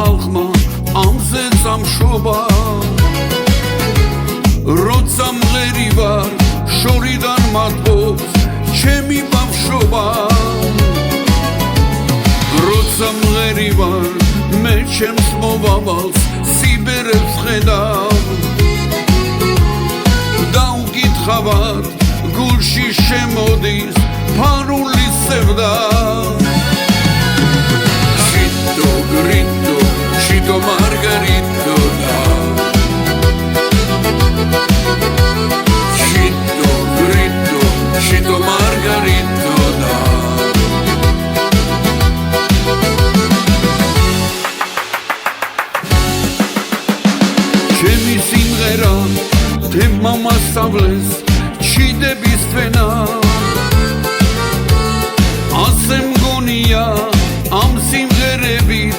ხალხმა ამზე სამშობა როცა მღერი ვარ შორიდან მათბობს ჩემი ბავშვობა როცა მღერი ვარ მე ჩემს მოვავალს სიბერებს ხედავ დავკითხავად გულში შემოდის ფარული სევდა ჩიტო გრიტო ჩიტო მარგარიტო და ჩიტო გრიტო ჩიტო მარგარიტო და ჩემი სიმღერა թե მამასწავლეს ჩიდების თვენა ასე მგონია ამ სიმღერებით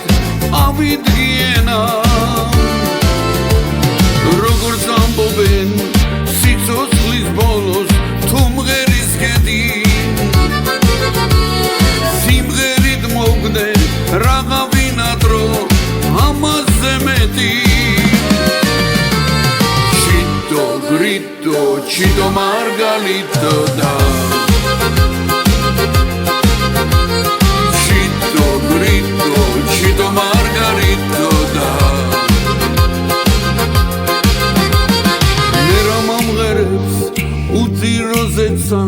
ავიდგიენა როგორც ამბობენ სიცოცხლის ბოლოს თუ მღერის გედი სიმღერით მოგდე რაღავინა დრო ამაზე მეტი ჩიტო გრიტო ჩიტო მარგალიტო და ჩიტო გრიტო ჩიტო მარგალიტო და მე რა მომღერებს უძიროზეცა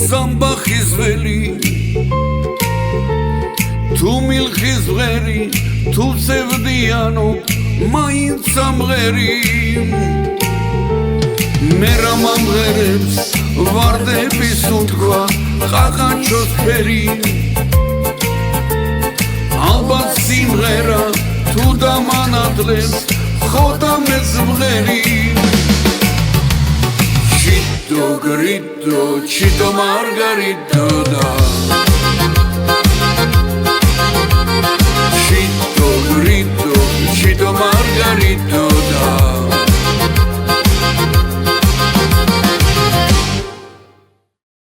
ზამბახის ველი თუ მილხის ვღერი თუ სევდიანო მაინც ამღერი მე რა მომღერებს ვარდების უთქვა ყაყაჩოს ფერი ალბათ სიმღერა თუ დამანადლებს ხოდა მეც ვღერი ჩიტო გრიტო ჩიტო მარგარიტო და